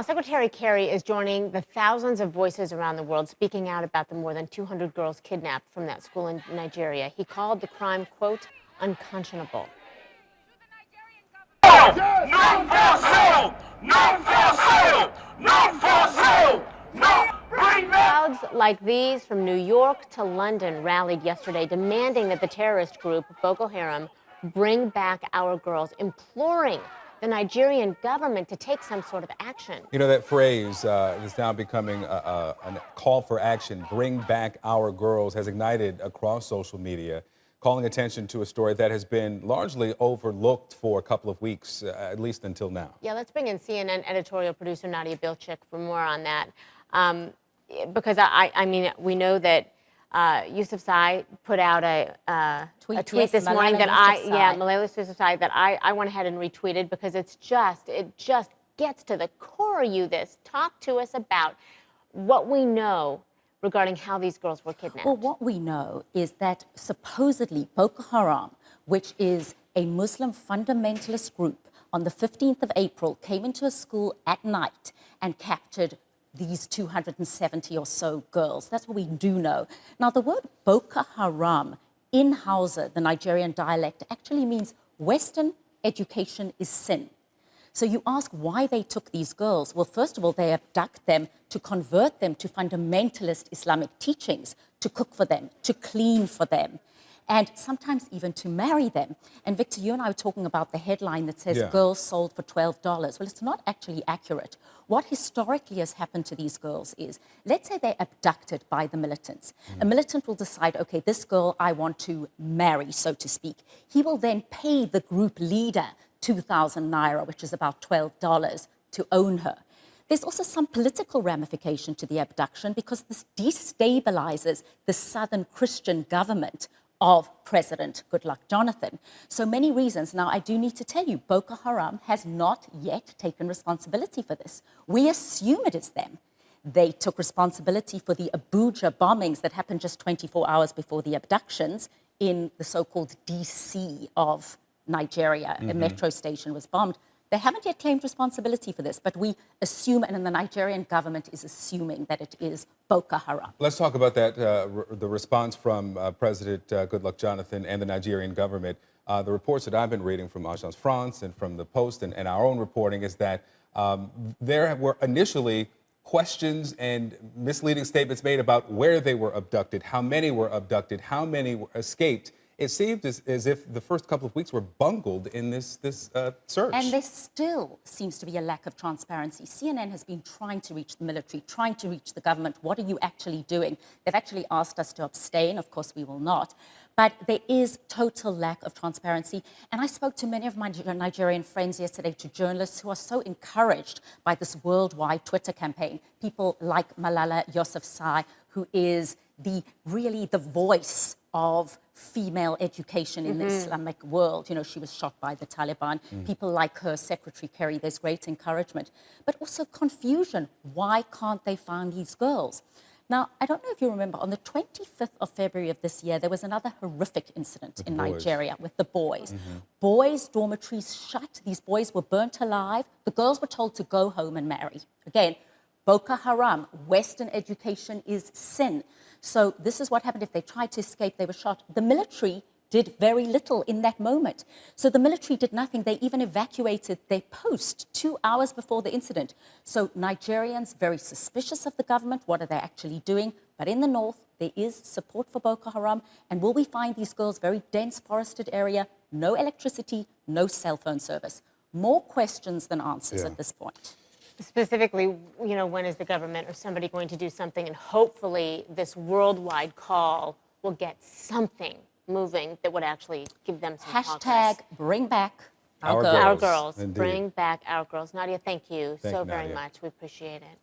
Secretary Kerry is joining the thousands of voices around the world speaking out about the more than 200 girls kidnapped from that school in Nigeria. He called the crime, quote, unconscionable. Not for sale! Not for sale! Not for sale! No! Bring back! Crowds like these from New York to London rallied yesterday demanding that the terrorist group Boko Haram bring back our girls, imploring the Nigerian government to take some sort of action. You know, that phrase is now becoming a call for action. Bring back our girls has ignited across social media, calling attention to a story that has been largely overlooked for a couple of weeks, at least until now. Yeah, let's bring in CNN editorial producer Nadia Bilchik for more on that. Because I mean, we know that Yusuf Sai put out a tweet this morning that Malala Yousafzai, that I went ahead and retweeted because it just gets to the core of you. Talk to us about what we know regarding how these girls were kidnapped. Well, what we know is that supposedly Boko Haram, which is a Muslim fundamentalist group, on the 15th of April came into a school at night and captured these 270 or so girls. That's what we do know. Now, the word Boko Haram in Hausa, the Nigerian dialect, actually means Western education is sin. So you ask why they took these girls. Well, first of all, they abduct them to convert them to fundamentalist Islamic teachings, to cook for them, to clean for them, and sometimes even to marry them. And Victor, you and I were talking about the headline that says girls sold for $12. Well, it's not actually accurate. What historically has happened to these girls is, let's say they're abducted by the militants. A militant will decide, okay, this girl I want to marry, so to speak. He will then pay the group leader 2,000 naira, which is about $12, to own her. There's also some political ramification to the abduction because this destabilizes the Southern Christian government of President Goodluck Jonathan. So many reasons. Now, I do need to tell you, Boko Haram has not yet taken responsibility for this. We assume it is them. They took responsibility for the Abuja bombings that happened just 24 hours before the abductions in the so-called DC of Nigeria. A metro station was bombed. They haven't yet claimed responsibility for this, but we assume, and the Nigerian government is assuming, that it is Boko Haram. Let's talk about that, the response from President Goodluck Jonathan and the Nigerian government. The reports that I've been reading from Agence France and from the Post and our own reporting is that there were initially questions and misleading statements made about where they were abducted, how many were abducted, how many escaped. It seemed as if the first couple of weeks were bungled in this search. And there still seems to be a lack of transparency. CNN has been trying to reach the military, trying to reach the government. What are you actually doing? They've actually asked us to abstain. Of course, we will not. But there is total lack of transparency. And I spoke to many of my Nigerian friends yesterday, to journalists who are so encouraged by this worldwide Twitter campaign. People like Malala Yousafzai, who is really the voice of female education in the Islamic world. You know, she was shot by the Taliban. People like her, Secretary Kerry, there's great encouragement. But also confusion. Why can't they find these girls? Now, I don't know if you remember, on the 25th of February of this year, there was another horrific incident in Nigeria with the boys. Boys' dormitories shut. These boys were burnt alive. The girls were told to go home and marry. Again, Boko Haram, Western education is sin. So this is what happened. If they tried to escape, they were shot. The military did very little in that moment. So the military did nothing. They even evacuated their post 2 hours before the incident. So Nigerians, very suspicious of the government. What are they actually doing? But in the north, there is support for Boko Haram. And will we find these girls? Very dense forested area, no electricity, no cell phone service. More questions than answers at this point. Specifically, you know, when is the government or somebody going to do something? And hopefully this worldwide call will get something moving that would actually give them some Hashtag bring back our girls. Indeed. Bring back our girls. Nadia, thank you so very Nadia. much. We appreciate it.